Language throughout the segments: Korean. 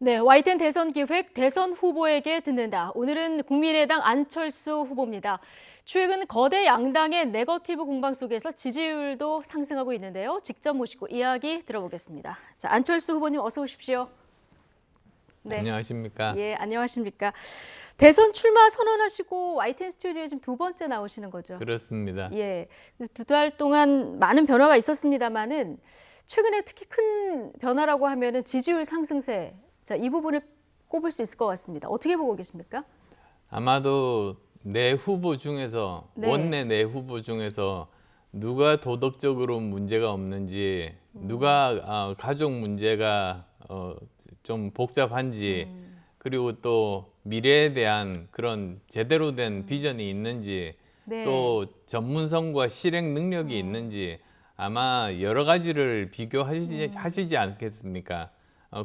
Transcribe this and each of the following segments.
네, YTN 대선 기획 대선 후보에게 듣는다. 오늘은 국민의당 안철수 후보입니다. 최근 거대 양당의 네거티브 공방 속에서 지지율도 상승하고 있는데요. 직접 모시고 이야기 들어보겠습니다. 자, 안철수 후보님 어서 오십시오. 네. 안녕하십니까? 예, 안녕하십니까? 대선 출마 선언하시고 YTN 스튜디오에 지금 두 번째 나오시는 거죠? 그렇습니다. 예, 두 달 동안 많은 변화가 있었습니다만은 최근에 특히 큰 변화라고 하면은 지지율 상승세. 자, 이 부분을 꼽을 수 있을 것 같습니다. 어떻게 보고 계십니까? 아마도 내 후보 중에서 원내 내 후보 중에서 누가 도덕적으로 문제가 없는지, 누가 가족 문제가 좀 복잡한지, 그리고 또 미래에 대한 그런 제대로 된 비전이 있는지, 또 전문성과 실행 능력이 있는지 아마 여러 가지를 비교하시지 않겠습니까?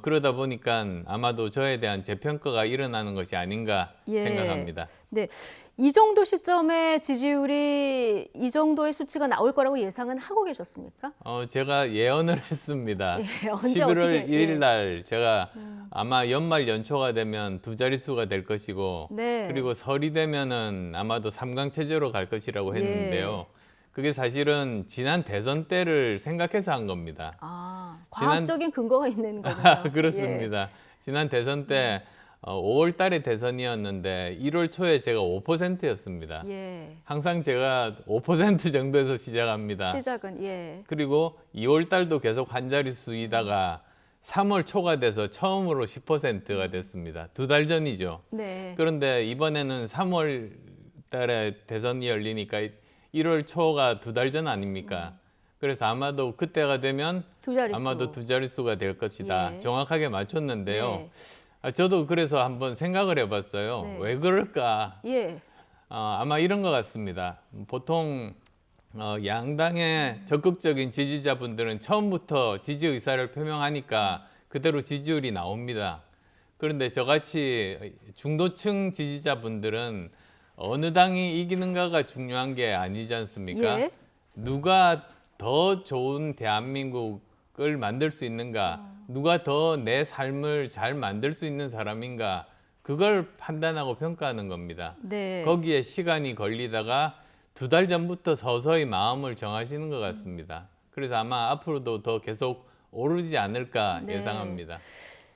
그러다 보니까 아마도 저에 대한 재평가가 일어나는 것이 아닌가 생각합니다. 네, 이 정도 시점에 지지율이 이 정도의 수치가 나올 거라고 예상은 하고 계셨습니까? 제가 예언을 했습니다. 예, 언제 11월 어떻게, 1일 날 제가 아마 연말 연초가 되면 두 자릿수가 될 것이고 그리고 설이 되면은 아마도 3강 체제로 갈 것이라고 했는데요. 그게 사실은 지난 대선 때를 생각해서 한 겁니다. 과학적인 근거가 있는 거군요. 그렇습니다. 지난 대선 때 5월 달에 대선이었는데 1월 초에 제가 5%였습니다. 항상 제가 5% 정도에서 시작합니다. 시작은, 그리고 2월 달도 계속 한 자릿수이다가 3월 초가 돼서 처음으로 10%가 됐습니다. 두 달 전이죠. 그런데 이번에는 3월 달에 대선이 열리니까 1월 초가 두 달 전 아닙니까? 그래서 아마도 그때가 되면 아마도 두 자릿수가 될 것이다. 정확하게 맞췄는데요. 저도 그래서 한번 생각을 해봤어요. 왜 그럴까? 아마 이런 것 같습니다. 보통 양당의 적극적인 지지자분들은 처음부터 지지 의사를 표명하니까 그대로 지지율이 나옵니다. 그런데 저같이 중도층 지지자분들은 어느 당이 이기는가가 중요한 게 아니지 않습니까? 누가 더 좋은 대한민국을 만들 수 있는가? 누가 더 내 삶을 잘 만들 수 있는 사람인가? 그걸 판단하고 평가하는 겁니다. 거기에 시간이 걸리다가 두 달 전부터 서서히 마음을 정하시는 것 같습니다. 그래서 아마 앞으로도 더 계속 오르지 않을까 예상합니다.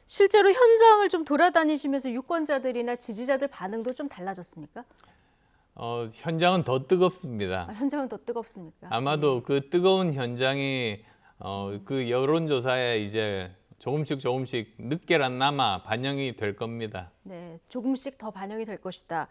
실제로 현장을 좀 돌아다니시면서 유권자들이나 지지자들 반응도 좀 달라졌습니까? 현장은 더 뜨겁습니다. 현장은 더 뜨겁습니까? 아마도 그 뜨거운 현장이 그 여론조사에 이제 조금씩 늦게나마 반영이 될 겁니다. 네, 조금씩 더 반영이 될 것이다.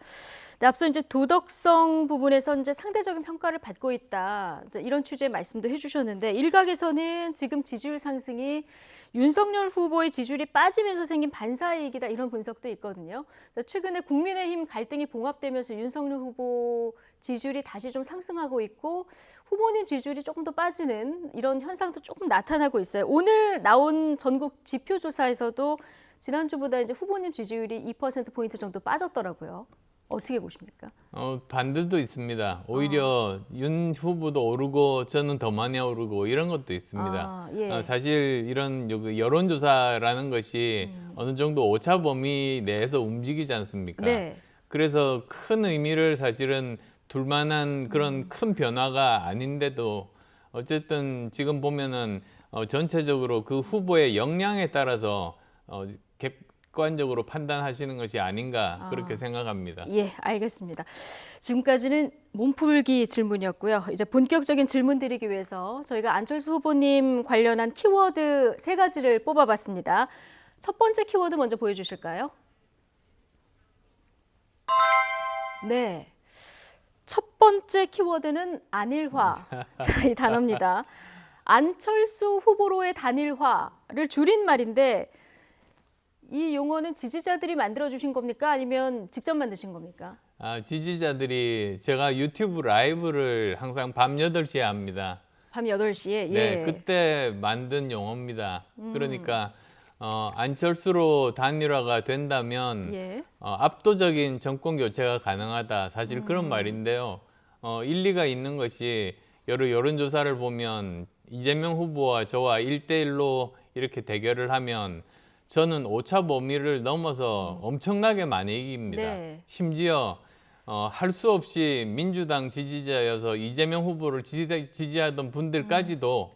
네, 앞서 이제 도덕성 부분에서 이제 상대적인 평가를 받고 있다. 이런 취지의 말씀도 해주셨는데 일각에서는 지금 지지율 상승이 윤석열 후보의 지지율이 빠지면서 생긴 반사이익이다 이런 분석도 있거든요. 최근에 국민의힘 갈등이 봉합되면서 윤석열 후보 지지율이 다시 좀 상승하고 있고 후보님 지지율이 조금 더 빠지는 이런 현상도 조금 나타나고 있어요. 오늘 나온 전국 지표조사에서도 지난주보다 이제 후보님 지지율이 2%포인트 정도 빠졌더라고요. 어떻게 보십니까? 반대도 있습니다. 오히려 윤 후보도 오르고 저는 더 많이 오르고 이런 것도 있습니다. 사실 이런 여론조사라는 것이 어느 정도 오차 범위 내에서 움직이지 않습니까? 그래서 큰 의미를 사실은 둘 만한 그런 큰 변화가 아닌데도 어쨌든 지금 보면은 전체적으로 그 후보의 역량에 따라서 객관적으로 판단하시는 것이 아닌가 그렇게 생각합니다. 예, 알겠습니다. 지금까지는 몸풀기 질문이었고요. 이제 본격적인 질문 드리기 위해서 저희가 안철수 후보님 관련한 키워드 3가지를 뽑아봤습니다. 첫 번째 키워드 먼저 보여주실까요? 네. 첫 번째 키워드는 안일화. 자, 이 단어입니다. 안철수 후보로의 단일화를 줄인 말인데 이 용어는 지지자들이 만들어주신 겁니까? 아니면 직접 만드신 겁니까? 지지자들이 제가 유튜브 라이브를 항상 밤 8시에 합니다. 밤 8시에? 네, 그때 만든 용어입니다. 그러니까 안철수로 단일화가 된다면 압도적인 정권 교체가 가능하다. 사실 그런 말인데요. 일리가 있는 것이 여러 여론조사를 보면 이재명 후보와 저와 1대1로 이렇게 대결을 하면 저는 오차 범위를 넘어서 엄청나게 많이 이깁니다. 네. 심지어 할 수 없이 민주당 지지자여서 이재명 후보를 지지하던 분들까지도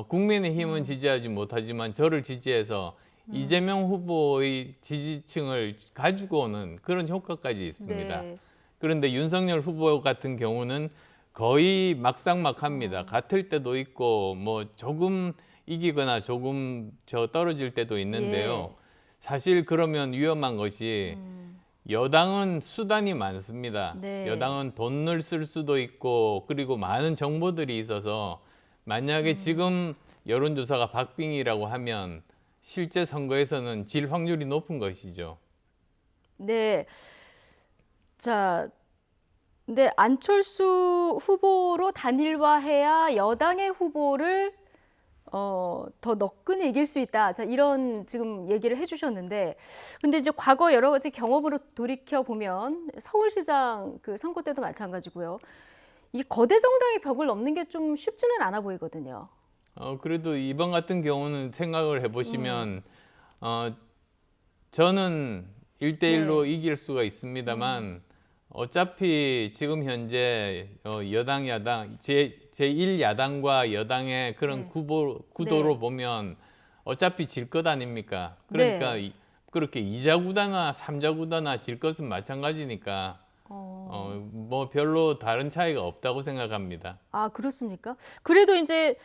국민의힘은 지지하지 못하지만 저를 지지해서 이재명 후보의 지지층을 가지고 오는 그런 효과까지 있습니다. 네. 그런데 윤석열 후보 같은 경우는 거의 막상막합니다. 같을 때도 있고 뭐 조금 이기거나 조금 떨어질 때도 있는데요. 예. 사실 그러면 위험한 것이 여당은 수단이 많습니다. 네. 여당은 돈을 쓸 수도 있고 그리고 많은 정보들이 있어서 만약에 지금 여론조사가 박빙이라고 하면 실제 선거에서는 질 확률이 높은 것이죠. 네. 자, 근데 안철수 후보로 단일화해야 여당의 후보를 더 너끈히 이길 수 있다. 자, 이런 지금 얘기를 해주셨는데, 근데 이제 과거 여러 가지 경험으로 돌이켜 보면 서울시장 그 선거 때도 마찬가지고요. 이 거대 정당의 벽을 넘는 게 좀 쉽지는 않아 보이거든요. 그래도 이번 같은 경우는 생각을 해보시면 저는 1대1로 네. 이길 수가 있습니다만 어차피 지금 현재 여당, 야당, 제1야당과 여당의 그런 네. 구도로 네. 보면 어차피 질 것 아닙니까? 그러니까 네. 그렇게 2자 구다나 3자 구다나 질 것은 마찬가지니까 뭐 별로 다른 차이가 없다고 생각합니다. 아, 그렇습니까? 그래도 이제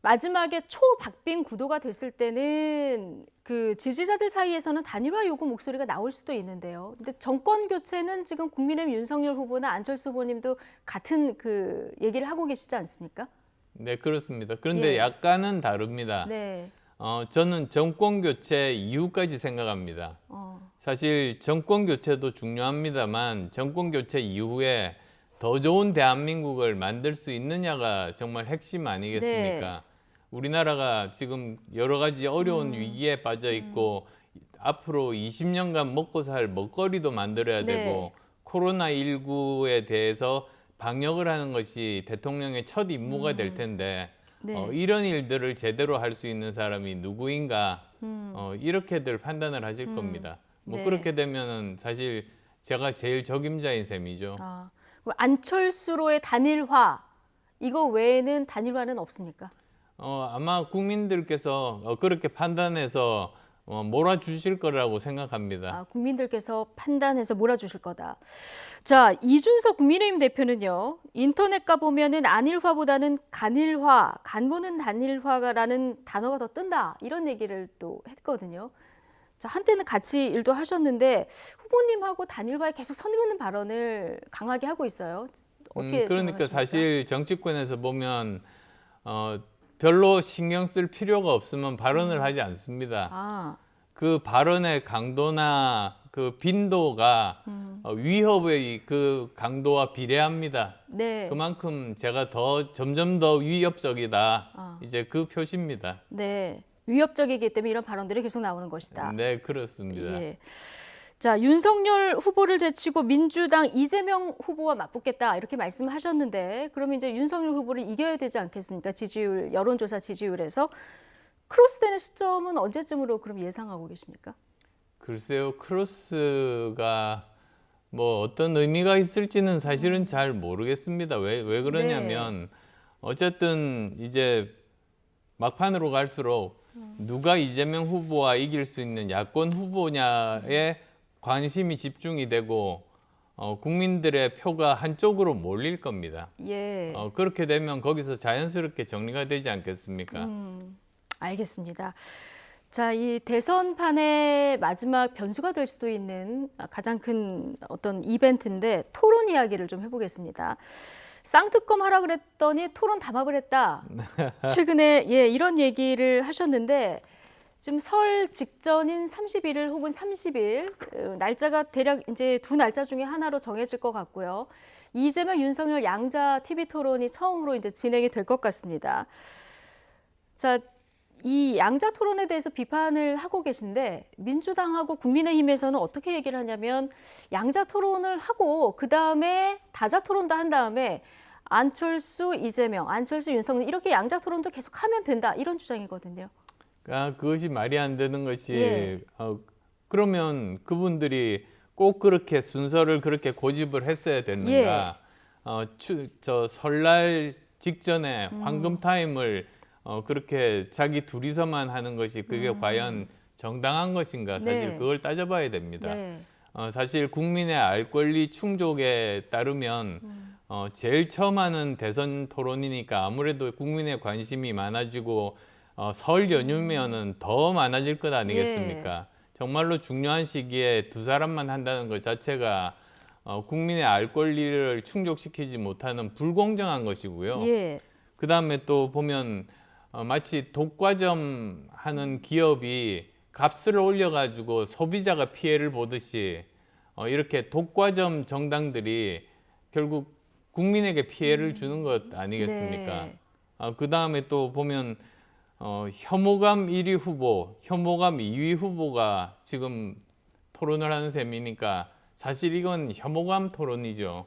마지막에 초박빙 구도가 됐을 때는 그 지지자들 사이에서는 단일화 요구 목소리가 나올 수도 있는데요. 근데 정권 교체는 지금 국민의힘 윤석열 후보나 안철수 후보님도 같은 그 얘기를 하고 계시지 않습니까? 네, 그렇습니다. 그런데 예. 약간은 다릅니다. 네. 저는 정권 교체 이후까지 생각합니다. 사실 정권 교체도 중요합니다만 정권 교체 이후에 더 좋은 대한민국을 만들 수 있느냐가 정말 핵심 아니겠습니까? 네. 우리나라가 지금 여러 가지 어려운 위기에 빠져 있고 앞으로 20년간 먹고 살 먹거리도 만들어야 네. 되고 코로나19에 대해서 방역을 하는 것이 대통령의 첫 임무가 될 텐데 네. 이런 일들을 제대로 할 수 있는 사람이 누구인가 이렇게들 판단을 하실 겁니다. 뭐 네. 그렇게 되면은 사실 제가 제일 적임자인 셈이죠. 아, 그럼 안철수로의 단일화 이거 외에는 단일화는 없습니까? 아마 국민들께서 그렇게 판단해서 몰아주실 거라고 생각합니다. 아, 국민들께서 판단해서 몰아주실 거다. 자, 이준석 국민의힘 대표는요. 인터넷 가보면은 안일화보다는 간일화, 간부는 단일화라는 단어가 더 뜬다. 이런 얘기를 또 했거든요. 자, 한때는 같이 일도 하셨는데 후보님하고 단일화에 계속 선긋는 발언을 강하게 하고 있어요. 어떻게 그러니까 생각하십니까? 사실 정치권에서 보면 별로 신경 쓸 필요가 없으면 발언을 하지 않습니다. 아, 그 발언의 강도나 그 빈도가 위협의 그 강도와 비례합니다. 네. 그만큼 제가 점점 더 위협적이다. 이제 그 표시입니다. 네. 위협적이기 때문에 이런 발언들이 계속 나오는 것이다. 네, 그렇습니다. 예. 자, 윤석열 후보를 제치고 민주당 이재명 후보와 맞붙겠다 이렇게 말씀하셨는데 그러면 이제 윤석열 후보를 이겨야 되지 않겠습니까? 지지율, 여론조사 지지율에서 크로스되는 시점은 언제쯤으로 그럼 예상하고 계십니까? 글쎄요, 크로스가 뭐 어떤 의미가 있을지는 사실은 잘 모르겠습니다. 왜 그러냐면 어쨌든 이제 막판으로 갈수록 누가 이재명 후보와 이길 수 있는 야권 후보냐에 관심이 집중이 되고 국민들의 표가 한쪽으로 몰릴 겁니다. 예. 그렇게 되면 거기서 자연스럽게 정리가 되지 않겠습니까? 알겠습니다. 자, 이 대선판의 마지막 변수가 될 수도 있는 가장 큰 어떤 이벤트인데 토론 이야기를 좀 해보겠습니다. 쌍특검 하라 그랬더니 토론 담합을 했다. 최근에 이런 얘기를 하셨는데 지금 설 직전인 31일 혹은 30일 날짜가 대략 이제 두 날짜 중에 하나로 정해질 것 같고요. 이재명, 윤석열 양자 TV 토론이 처음으로 이제 진행이 될 것 같습니다. 자, 이 양자 토론에 대해서 비판을 하고 계신데 민주당하고 국민의힘에서는 어떻게 얘기를 하냐면 양자 토론을 하고 그다음에 다자 토론도 한 다음에 안철수, 이재명, 안철수, 윤석열 이렇게 양자 토론도 계속 하면 된다 이런 주장이거든요. 그것이 말이 안 되는 것이 예. 그러면 그분들이 꼭 그렇게 순서를 그렇게 고집을 했어야 됐는가? 저 설날 직전에 황금 타임을 그렇게 자기 둘이서만 하는 것이 그게 과연 정당한 것인가? 사실 네. 그걸 따져봐야 됩니다. 네. 사실 국민의 알 권리 충족에 따르면 제일 처음 하는 대선 토론이니까 아무래도 국민의 관심이 많아지고 설 연휴면은 더 많아질 것 아니겠습니까? 정말로 중요한 시기에 두 사람만 한다는 것 자체가 국민의 알 권리를 충족시키지 못하는 불공정한 것이고요. 예. 그 다음에 또 보면 마치 독과점 하는 기업이 값을 올려가지고 소비자가 피해를 보듯이 이렇게 독과점 정당들이 결국 국민에게 피해를 주는 것 아니겠습니까? 네. 그 다음에 또 보면 혐오감 1위 후보, 혐오감 2위 후보가 지금 토론을 하는 셈이니까 사실 이건 혐오감 토론이죠.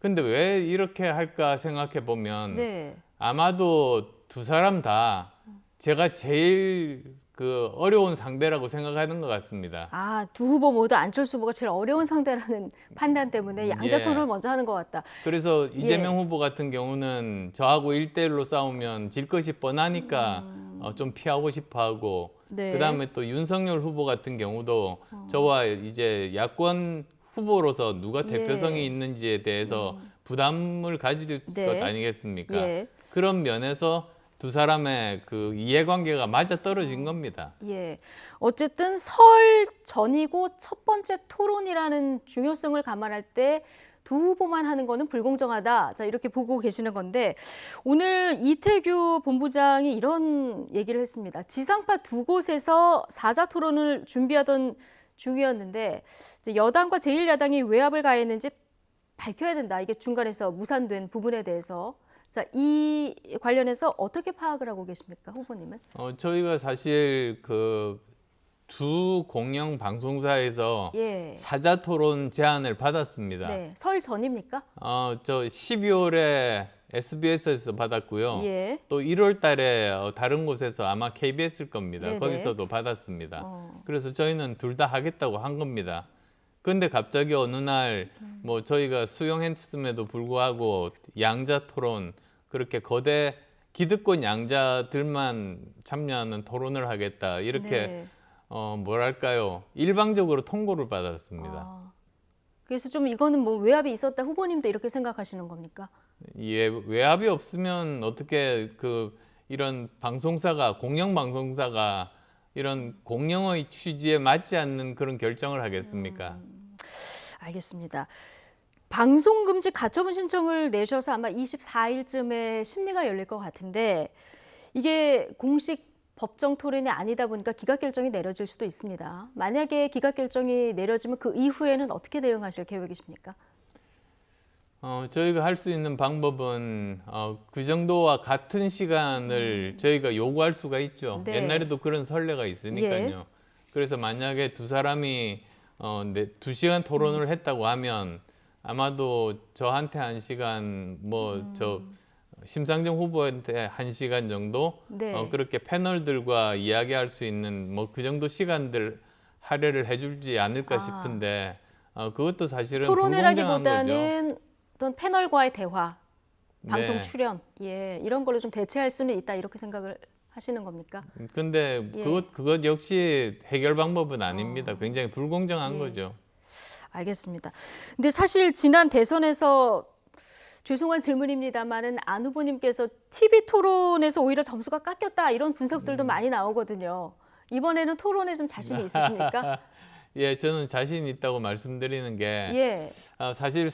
근데 왜 이렇게 할까 생각해 보면 네. 아마도 두 사람 다 제가 제일 그 어려운 상대라고 생각하는 것 같습니다. 두 후보 모두 안철수 후보가 제일 어려운 상대라는 판단 때문에 양자 토론을 먼저 하는 것 같다. 그래서 이재명 후보 같은 경우는 저하고 1대1로 싸우면 질 것이 뻔하니까 좀 피하고 싶어 하고 네. 그다음에 또 윤석열 후보 같은 경우도 저와 이제 야권 후보로서 누가 대표성이 있는지에 대해서 부담을 가질 것 아니겠습니까? 그런 면에서 두 사람의 그 이해관계가 맞아 떨어진 겁니다. 예. 어쨌든 설 전이고 첫 번째 토론이라는 중요성을 감안할 때 두 후보만 하는 거는 불공정하다. 자, 이렇게 보고 계시는 건데 오늘 이태규 본부장이 이런 얘기를 했습니다. 지상파 두 곳에서 사자 토론을 준비하던 중이었는데 이제 여당과 제1야당이 외압을 가했는지 밝혀야 된다. 이게 중간에서 무산된 부분에 대해서. 자, 이 관련해서 어떻게 파악을 하고 계십니까, 후보님은? 저희가 사실 그 두 공영 방송사에서 사자 토론 제안을 받았습니다. 네, 설 전입니까? 저 12월에 SBS에서 받았고요. 또 1월 달에 다른 곳에서 아마 KBS일 겁니다. 네네. 거기서도 받았습니다. 그래서 저희는 둘 다 하겠다고 한 겁니다. 근데 갑자기 어느 날 뭐 저희가 수용했음에도 불구하고 양자 토론 그렇게 거대 기득권 양자들만 참여하는 토론을 하겠다 이렇게 뭐랄까요 일방적으로 통보를 받았습니다. 그래서 좀 이거는 뭐 외압이 있었다 후보님도 이렇게 생각하시는 겁니까? 예, 외압이 없으면 어떻게 이런 방송사가 공영 방송사가 이런 공영의 취지에 맞지 않는 그런 결정을 하겠습니까? 알겠습니다. 방송금지 가처분 신청을 내셔서 아마 24일쯤에 심리가 열릴 것 같은데 이게 공식 법정 토론이 아니다 보니까 기각 결정이 내려질 수도 있습니다. 만약에 기각 결정이 내려지면 그 이후에는 어떻게 대응하실 계획이십니까? 저희가 할 수 있는 방법은 그 정도와 같은 시간을 저희가 요구할 수가 있죠. 옛날에도 그런 선례가 있으니까요. 그래서 만약에 두 사람이 2시간 토론을 했다고 하면 아마도 저한테 1시간, 저 심상정 후보한테 1시간 정도 그렇게 패널들과 이야기할 수 있는 그 정도 시간들 할애를 해주지 않을까 싶은데 그것도 사실은 불공정한 거죠. 토론이라기보다는 어떤 패널과의 대화, 방송 출연 이런 걸로 좀 대체할 수는 있다 이렇게 생각을 하시는 겁니까? 근데 그것 역시 해결 방법은 아닙니다. 굉장히 불공정한 거죠. 알겠습니다. 근데 사실 지난 대선에서 죄송한 질문입니다만은 안 후보님께서 TV 토론에서 오히려 점수가 깎였다 이런 분석들도 많이 나오거든요. 이번에는 토론에 좀 자신이 있으십니까? 예, 저는 자신 있다고 말씀드리는 게 사실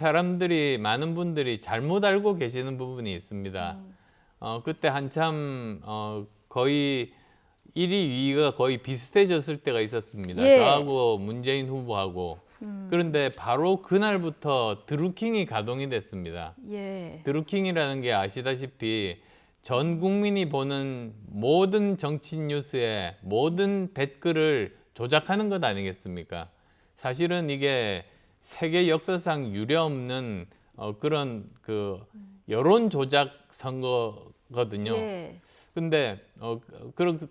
많은 분들이 잘못 알고 계시는 부분이 있습니다. 그때 한참 거의 1위, 2위가 거의 비슷해졌을 때가 있었습니다. 저하고 문재인 후보하고. 그런데 바로 그날부터 드루킹이 가동이 됐습니다. 드루킹이라는 게 아시다시피 전 국민이 보는 모든 정치 뉴스의 모든 댓글을 조작하는 것 아니겠습니까? 사실은 이게 세계 역사상 유례없는 그런 여론 조작 선거거든요. 근데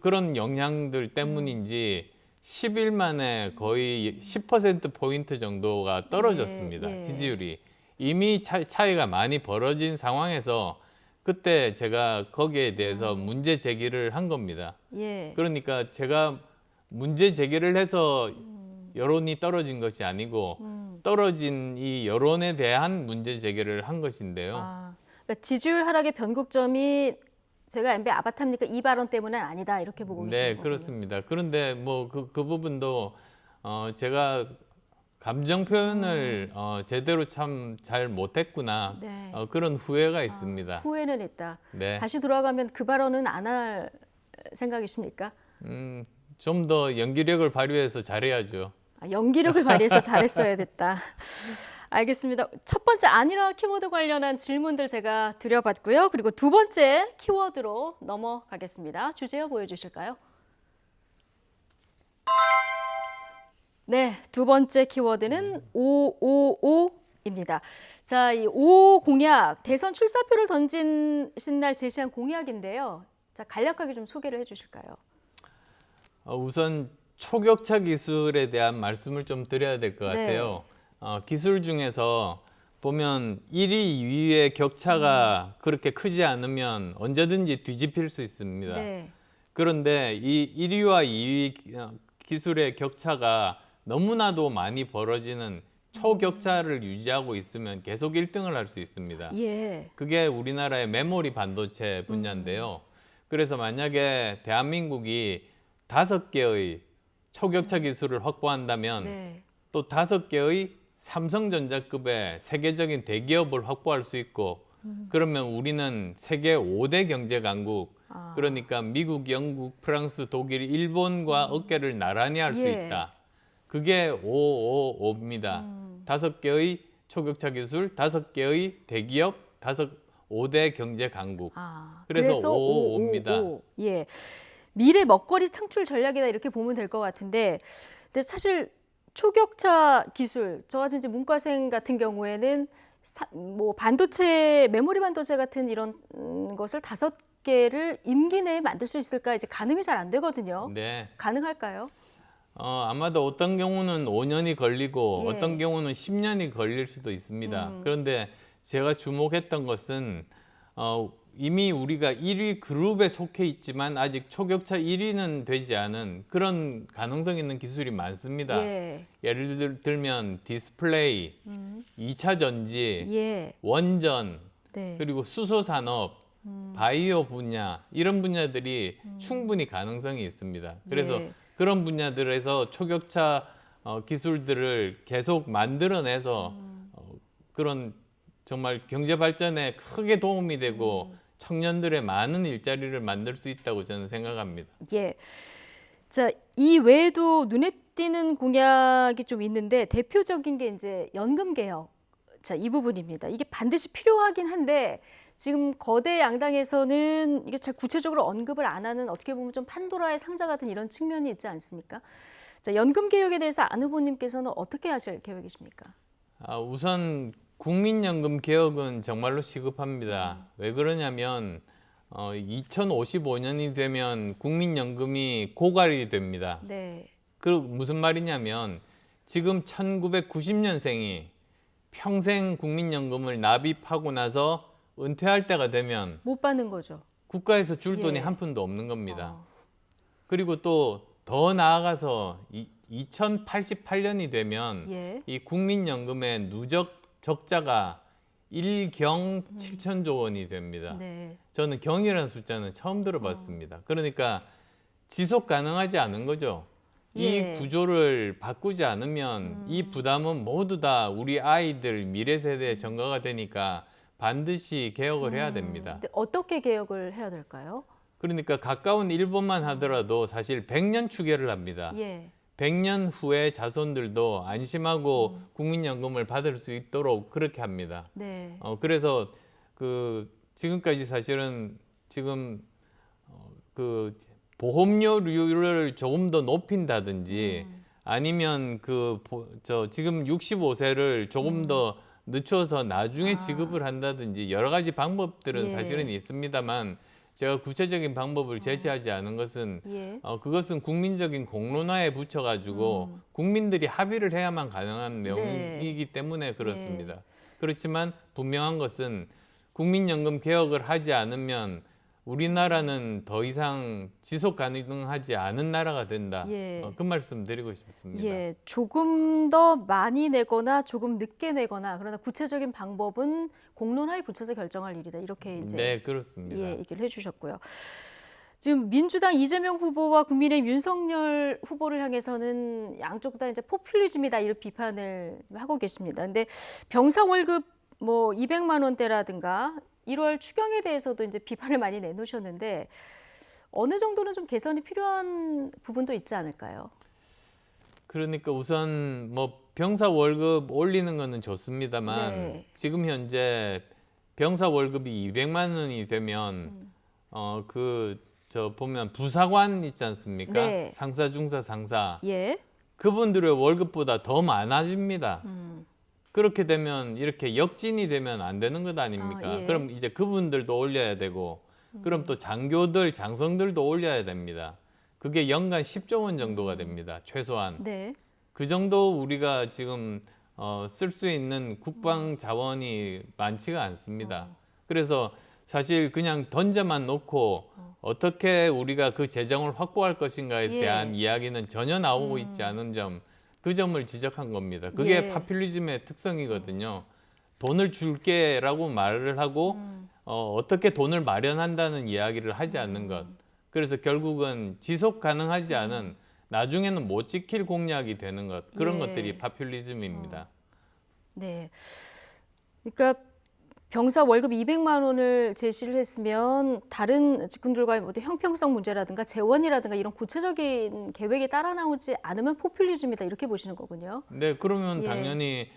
그런 영향들 때문인지 10일 만에 거의 10%포인트 정도가 떨어졌습니다. 예, 예. 지지율이. 이미 차이가 많이 벌어진 상황에서 그때 제가 거기에 대해서 문제 제기를 한 겁니다. 예. 그러니까 제가 문제 제기를 해서 여론이 떨어진 것이 아니고 떨어진 이 여론에 대한 문제 제기를 한 것인데요. 그러니까 지지율 하락의 변곡점이 제가 MB 아바타입니까? 이 발언 때문은 아니다 이렇게 보고 계시는 거군요. 네, 그렇습니다. 그런데 뭐 그 부분도 제가 감정 표현을 제대로 참 잘 못했구나. 네. 그런 후회가 있습니다. 후회는 있다. 네. 다시 돌아가면 그 발언은 안 할 생각이십니까? 좀 더 연기력을 발휘해서 잘해야죠. 연기력을 발휘해서 잘했어야 됐다. 알겠습니다. 첫 번째 아니라 키워드 관련한 질문들 제가 드려봤고요. 그리고 두 번째 키워드로 넘어가겠습니다. 주제어 보여주실까요? 네, 두 번째 키워드는 555입니다. 자, 이 5 공약, 대선 출사표를 던지신 날 제시한 공약인데요. 자, 간략하게 좀 소개를 해주실까요? 우선 초격차 기술에 대한 말씀을 좀 드려야 될 것 같아요. 기술 중에서 보면 1위, 2위의 격차가 그렇게 크지 않으면 언제든지 뒤집힐 수 있습니다. 네. 그런데 이 1위와 2위 기술의 격차가 너무나도 많이 벌어지는 초격차를 유지하고 있으면 계속 1등을 할 수 있습니다. 예. 그게 우리나라의 메모리 반도체 분야인데요. 그래서 만약에 대한민국이 5개의 초격차 기술을 확보한다면 네. 또 5개의 삼성전자급의 세계적인 대기업을 확보할 수 있고 그러면 우리는 세계 5대 경제 강국 그러니까 미국, 영국, 프랑스, 독일, 일본과 어깨를 나란히 할 수 예. 있다. 그게 555입니다. 5개의 초격차 기술, 5개의 대기업, 5대 경제 강국. 그래서 555입니다. 예. 미래 먹거리 창출 전략이다 이렇게 보면 될 것 같은데, 근데 사실 초격차 기술, 저 같은 이제 문과생 같은 경우에는 뭐 반도체, 메모리 반도체 같은 이런 것을 5개를 임기 내에 만들 수 있을까 이제 가늠이 잘 안 되거든요. 네. 가능할까요? 아마도 어떤 경우는 5년이 걸리고 예. 어떤 경우는 10년이 걸릴 수도 있습니다. 그런데 제가 주목했던 것은 이미 우리가 1위 그룹에 속해 있지만 아직 초격차 1위는 되지 않은 그런 가능성 있는 기술이 많습니다. 예. 예를 들면 디스플레이, 2차 전지, 예. 원전, 네. 그리고 수소 산업, 바이오 분야 이런 분야들이 충분히 가능성이 있습니다. 그래서 예. 그런 분야들에서 초격차 기술들을 계속 만들어내서 그런 정말 경제 발전에 크게 도움이 되고 청년들의 많은 일자리를 만들 수 있다고 저는 생각합니다. 예. 자, 이 외에도 눈에 띄는 공약이 좀 있는데 대표적인 게 이제 연금 개혁. 자, 이 부분입니다. 이게 반드시 필요하긴 한데 지금 거대 양당에서는 이게 잘 구체적으로 언급을 안 하는 어떻게 보면 좀 판도라의 상자 같은 이런 측면이 있지 않습니까? 자, 연금 개혁에 대해서 안 후보님께서는 어떻게 하실 계획이십니까? 우선 국민연금 개혁은 정말로 시급합니다. 왜 그러냐면 2055년이 되면 국민연금이 고갈이 됩니다. 네. 그 무슨 말이냐면 지금 1990년생이 평생 국민연금을 납입하고 나서 은퇴할 때가 되면 못 받는 거죠. 국가에서 줄 돈이 예. 한 푼도 없는 겁니다. 그리고 또 더 나아가서 2088년이 되면 예. 이 국민연금의 누적 적자가 1경 7천조 원이 됩니다. 네. 저는 경이라는 숫자는 처음 들어봤습니다. 그러니까 지속 가능하지 않은 거죠. 예. 이 구조를 바꾸지 않으면 이 부담은 모두 다 우리 아이들 미래 세대에 전가가 되니까 반드시 개혁을 해야 됩니다. 근데 어떻게 개혁을 해야 될까요? 그러니까 가까운 일본만 하더라도 사실 100년 추계를 합니다. 예. 100년 후에 자손들도 안심하고 국민연금을 받을 수 있도록 그렇게 합니다. 네. 그래서 지금까지 사실은 지금 그 보험료율을 조금 더 높인다든지 아니면 지금 65세를 조금 더 늦춰서 나중에 지급을 한다든지 여러 가지 방법들은 예. 사실은 있습니다만 제가 구체적인 방법을 제시하지 않은 것은 예. 그것은 국민적인 공론화에 붙여가지고 국민들이 합의를 해야만 가능한 내용이기 때문에 그렇습니다. 그렇지만 분명한 것은 국민연금 개혁을 하지 않으면 우리나라는 더 이상 지속 가능하지 않은 나라가 된다. 그 말씀 드리고 싶습니다. 예, 조금 더 많이 내거나 조금 늦게 내거나 그러나 구체적인 방법은 공론화에 붙여서 결정할 일이다. 이렇게 이제 네, 그렇습니다. 예, 얘기를 해주셨고요. 지금 민주당 이재명 후보와 국민의힘 윤석열 후보를 향해서는 양쪽 다 이제 포퓰리즘이다 이런 비판을 하고 계십니다. 근데 병사 월급 뭐 200만 원대라든가 1월 추경에 대해서도 이제 비판을 많이 내놓으셨는데 어느 정도는 좀 개선이 필요한 부분도 있지 않을까요? 그러니까 우선 뭐 병사 월급 올리는 거는 좋습니다만 지금 현재 병사 월급이 200만 원이 되면 저 보면 부사관 있지 않습니까? 상사, 중사, 상사. 그분들의 월급보다 더 많아집니다. 그렇게 되면 이렇게 역진이 되면 안 되는 것 아닙니까? 그럼 이제 그분들도 올려야 되고 그럼 또 장교들, 장성들도 올려야 됩니다. 그게 연간 10조 원 정도가 됩니다. 최소한. 그 정도 우리가 지금 쓸 수 있는 국방 자원이 많지가 않습니다. 그래서 사실 그냥 던져만 놓고 어떻게 우리가 그 재정을 확보할 것인가에 대한 이야기는 전혀 나오고 있지 않은 점, 그 점을 지적한 겁니다. 그게 파퓰리즘의 특성이거든요. 돈을 줄게라고 말을 하고 어떻게 돈을 마련한다는 이야기를 하지 않는 것. 그래서 결국은 지속 가능하지 않은 나중에는 못 지킬 공약이 되는 것. 그런 것들이 파퓰리즘입니다. 네. 그러니까 병사 월급 200만 원을 제시를 했으면 다른 직군들과의 모두 형평성 문제라든가 재원이라든가 이런 구체적인 계획이 따라 나오지 않으면 포퓰리즘이다 이렇게 보시는 거군요. 네, 그러면 당연히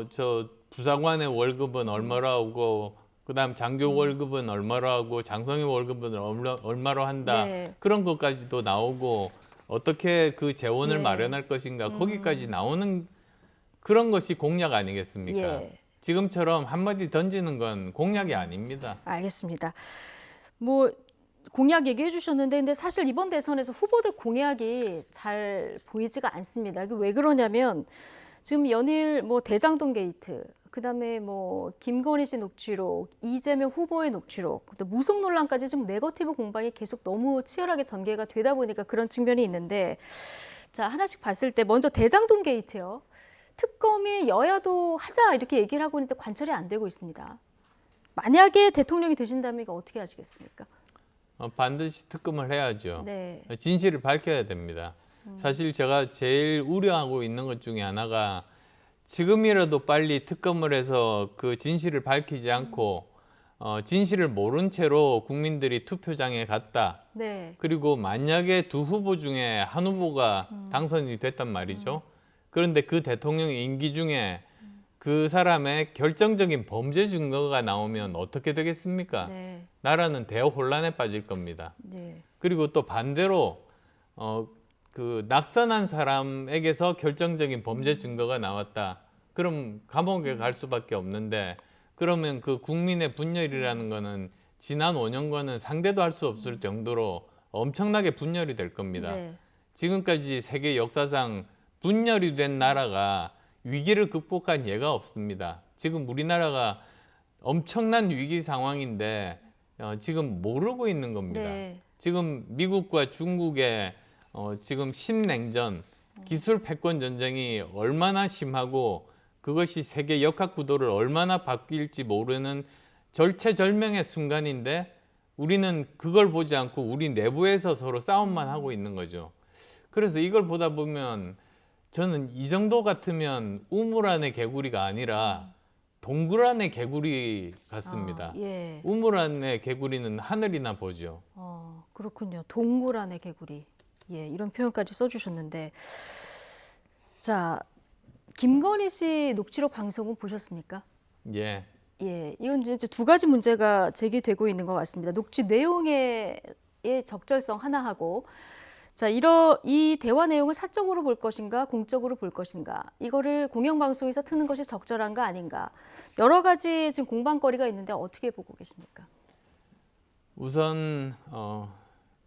저 부사관의 월급은 얼마로 하고 그다음 장교 월급은 얼마로 하고 장성의 월급은 얼마로 한다. 그런 것까지도 나오고 어떻게 그 재원을 마련할 것인가 거기까지 나오는 그런 것이 공약 아니겠습니까? 지금처럼 한마디 던지는 건 공약이 아닙니다. 알겠습니다. 뭐 공약 얘기해 주셨는데 근데 사실 이번 대선에서 후보들 공약이 잘 보이지가 않습니다. 이게 왜 그러냐면 지금 연일 뭐 대장동 게이트, 그다음에 뭐 김건희 씨 녹취록, 이재명 후보의 녹취록, 또 무속 논란까지 지금 네거티브 공방이 계속 너무 치열하게 전개가 되다 보니까 그런 측면이 있는데 자, 하나씩 봤을 때 먼저 대장동 게이트요. 특검이 여야도 하자 이렇게 얘기를 하고 있는데 관철이 안 되고 있습니다. 만약에 대통령이 되신다면 이거 어떻게 하시겠습니까? 반드시 특검을 해야죠. 진실을 밝혀야 됩니다. 사실 제가 제일 우려하고 있는 것 중에 하나가 지금이라도 빨리 특검을 해서 그 진실을 밝히지 않고 진실을 모른 채로 국민들이 투표장에 갔다. 그리고 만약에 두 후보 중에 한 후보가 당선이 됐단 말이죠. 그런데 그 대통령의 임기 중에 그 사람의 결정적인 범죄 증거가 나오면 어떻게 되겠습니까? 나라는 대혼란에 빠질 겁니다. 그리고 또 반대로 그 낙선한 사람에게서 결정적인 범죄 증거가 나왔다. 그럼 감옥에 갈 수밖에 없는데 그러면 그 국민의 분열이라는 거는 지난 5년과는 상대도 할 수 없을 정도로 엄청나게 분열이 될 겁니다. 지금까지 세계 역사상 분열이 된 나라가 위기를 극복한 예가 없습니다. 지금 우리나라가 엄청난 위기 상황인데 지금 모르고 있는 겁니다. 지금 미국과 중국의 지금 신냉전, 기술 패권 전쟁이 얼마나 심하고 그것이 세계 역학 구도를 얼마나 바뀔지 모르는 절체절명의 순간인데 우리는 그걸 보지 않고 우리 내부에서 서로 싸움만 하고 있는 거죠. 그래서 이걸 보다 보면 저는 이 정도 같으면 우물 안의 개구리가 아니라 동굴 안의 개구리 같습니다. 우물 안의 개구리는 하늘이나 보죠. 그렇군요. 동굴 안의 개구리. 이런 표현까지 써주셨는데 자, 김건희 씨 녹취록 방송은 보셨습니까? 이건 이제 두 가지 문제가 제기되고 있는 것 같습니다. 녹취 내용의 적절성 하나하고 자, 이 대화 내용을 사적으로 볼 것인가, 공적으로 볼 것인가, 이거를 공영방송에서 트는 것이 적절한가 아닌가, 여러 가지 지금 공방거리가 있는데 어떻게 보고 계십니까? 우선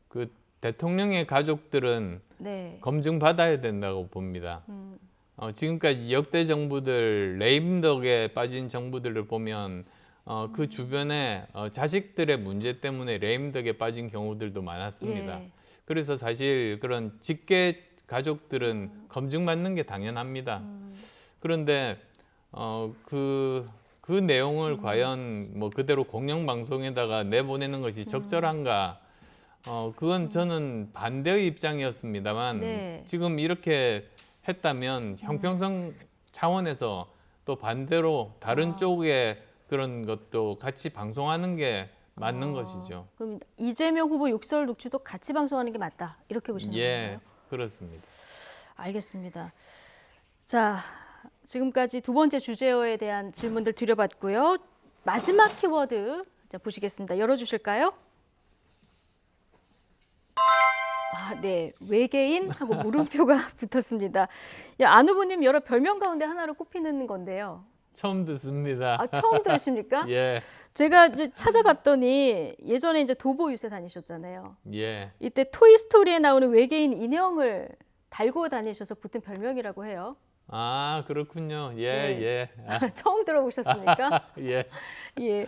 그 대통령의 가족들은 네. 검증받아야 된다고 봅니다. 지금까지 역대 정부들 레임덕에 빠진 정부들을 보면 그 주변에 자식들의 문제 때문에 레임덕에 빠진 경우들도 많았습니다. 예. 그래서 사실 그런 직계 가족들은 검증받는 게 당연합니다. 그런데 그 내용을 과연 뭐 그대로 공영방송에다가 내보내는 것이 적절한가? 그건 저는 반대의 입장이었습니다만 네. 지금 이렇게 했다면 형평성 차원에서 또 반대로 다른 쪽에 그런 것도 같이 방송하는 게 맞는 것이죠. 그럼 이재명 후보 욕설 녹취도 같이 방송하는 게 맞다 이렇게 보시는 예, 건가요? 그렇습니다. 알겠습니다. 자, 지금까지 두 번째 주제어에 대한 질문들 드려봤고요. 마지막 키워드 자, 보시겠습니다. 열어주실까요? 네, 외계인하고 물음표가 붙었습니다. 안 후보님 여러 별명 가운데 하나로 꼽히는 건데요. 처음 듣습니다. 처음 들으십니까? 예, 제가 이제 찾아봤더니 예전에 이제 도보 유세 다니셨잖아요. 예. 이때 토이스토리에 나오는 외계인 인형을 달고 다니셔서 붙은 별명이라고 해요. 아, 그렇군요. 예, 네. 예. 처음 들어보셨습니까? 예. 예.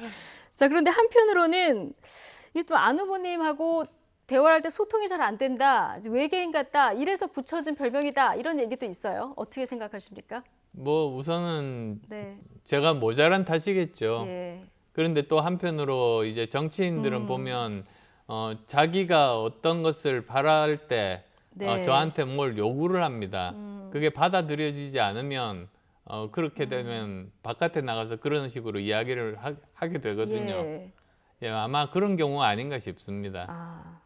자, 그런데 한편으로는 이 또 안 후보님하고 대화할 때 소통이 잘 안 된다, 외계인 같다, 이래서 붙여진 별명이다 이런 얘기도 있어요. 어떻게 생각하십니까? 뭐 우선은 네. 제가 모자란 탓이겠죠. 예. 그런데 또 한편으로 이제 정치인들은 보면 자기가 어떤 것을 바랄 때 네. 저한테 뭘 요구를 합니다. 그게 받아들여지지 않으면 그렇게 되면 바깥에 나가서 그런 식으로 이야기를 하게 되거든요. 예. 예, 아마 그런 경우가 아닌가 싶습니다.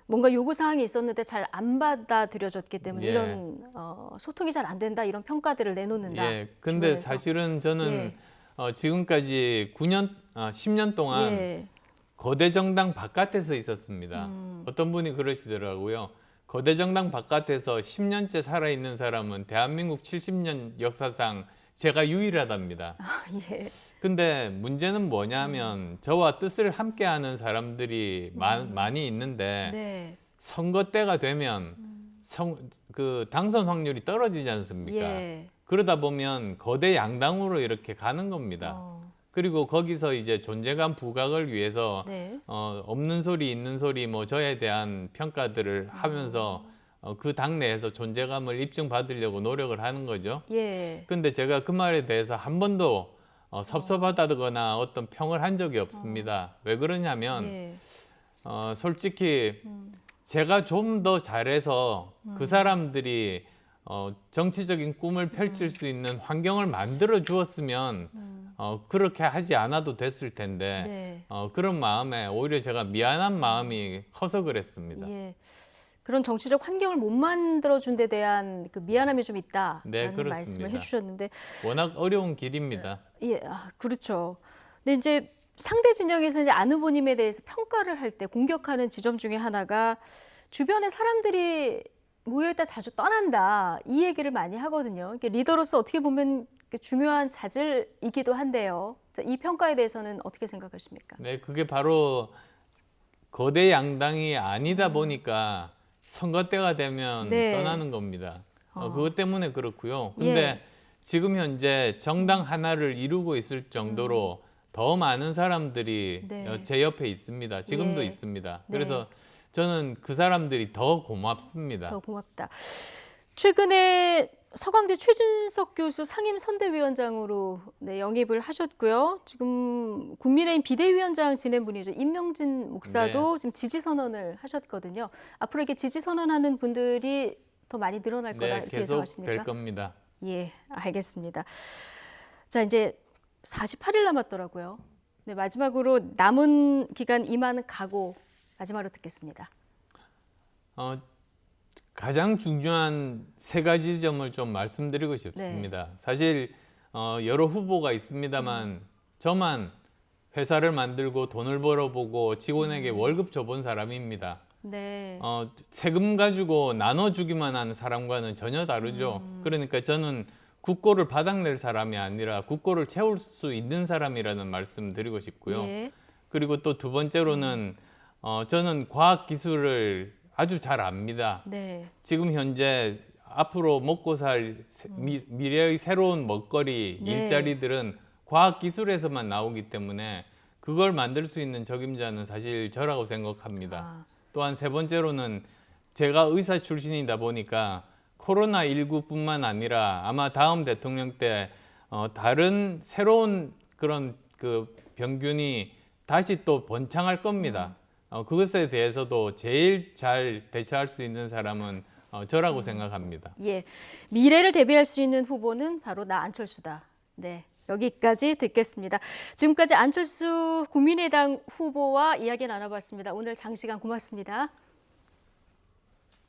뭔가 요구 사항이 있었는데 잘 안 받아들여졌기 때문에 예. 이런 소통이 잘 안 된다 이런 평가들을 내놓는다. 예, 근데 주변에서. 사실은 저는 예. 지금까지 10년 동안 예. 거대 정당 바깥에서 있었습니다. 어떤 분이 그러시더라고요. 거대 정당 바깥에서 10년째 살아있는 사람은 대한민국 70년 역사상 제가 유일하답니다. 예. 근데 문제는 뭐냐면 저와 뜻을 함께하는 사람들이 많이 있는데 네. 선거 때가 되면 그 당선 확률이 떨어지지 않습니까? 예. 그러다 보면 거대 양당으로 이렇게 가는 겁니다. 그리고 거기서 이제 존재감 부각을 위해서 네. 없는 소리 있는 소리 뭐 저에 대한 평가들을 하면서 그 당내에서 존재감을 입증받으려고 노력을 하는 거죠. 예. 근데 제가 그 말에 대해서 한 번도 섭섭하다거나 어떤 평을 한 적이 없습니다. 왜 그러냐면 예. 솔직히 제가 좀 더 잘해서 그 사람들이 정치적인 꿈을 펼칠 수 있는 환경을 만들어 주었으면 그렇게 하지 않아도 됐을 텐데 네. 그런 마음에 오히려 제가 미안한 마음이 커서 그랬습니다. 예. 그런 정치적 환경을 못 만들어준 데 대한 그 미안함이 좀 있다라는 네, 그렇습니다. 말씀을 해주셨는데, 워낙 어려운 길입니다. 예, 그렇죠. 근데 이제 상대 진영에서 이제 안 후보님에 대해서 평가를 할 때 공격하는 지점 중에 하나가 주변에 사람들이 모여있다 자주 떠난다 이 얘기를 많이 하거든요. 이게 리더로서 어떻게 보면 중요한 자질이기도 한데요. 자, 이 평가에 대해서는 어떻게 생각하십니까? 네, 그게 바로 거대 양당이 아니다 보니까 선거 때가 되면 네. 떠나는 겁니다. 그것 때문에 그렇고요. 근데 예. 지금 현재 정당 하나를 이루고 있을 정도로 더 많은 사람들이 네. 제 옆에 있습니다. 지금도 예. 있습니다. 네. 그래서 저는 그 사람들이 더 고맙습니다. 더 고맙다. 최근에 서강대 최진석 교수 상임선대위원장으로 영입을 하셨고요. 지금 국민의힘 비대위원장 지낸 분이죠. 임명진 목사도 지금 지지 선언을 하셨거든요. 앞으로 이렇게 지지 선언하는 분들이 더 많이 늘어날 거다 네, 이렇게 계속 예상하십니까? 될 겁니다. 예, 알겠습니다. 자, 이제 48일 남았더라고요. 네, 마지막으로 남은 기간 임하는 각오 마지막으로 듣겠습니다. 가장 중요한 세 가지 점을 좀 말씀드리고 싶습니다. 사실 여러 후보가 있습니다만 저만 회사를 만들고 돈을 벌어보고 직원에게 월급 줘본 사람입니다. 네. 세금 가지고 나눠주기만 하는 사람과는 전혀 다르죠. 그러니까 저는 국고를 바닥낼 사람이 아니라 국고를 채울 수 있는 사람이라는 말씀 드리고 싶고요. 예. 그리고 또 두 번째로는 저는 과학 기술을 아주 잘 압니다. 네. 지금 현재 앞으로 먹고 살 미래의 새로운 먹거리, 네. 일자리들은 과학 기술에서만 나오기 때문에 그걸 만들 수 있는 적임자는 사실 저라고 생각합니다. 또한 세 번째로는 제가 의사 출신이다 보니까 코로나19뿐만 아니라 아마 다음 대통령 때 다른 새로운 그런 그 병균이 다시 또 번창할 겁니다. 그것에 대해서도 제일 잘 대처할 수 있는 사람은 저라고 생각합니다. 예, 미래를 대비할 수 있는 후보는 바로 나 안철수다. 네, 여기까지 듣겠습니다. 지금까지 안철수 국민의당 후보와 이야기 나눠봤습니다. 오늘 장시간 고맙습니다.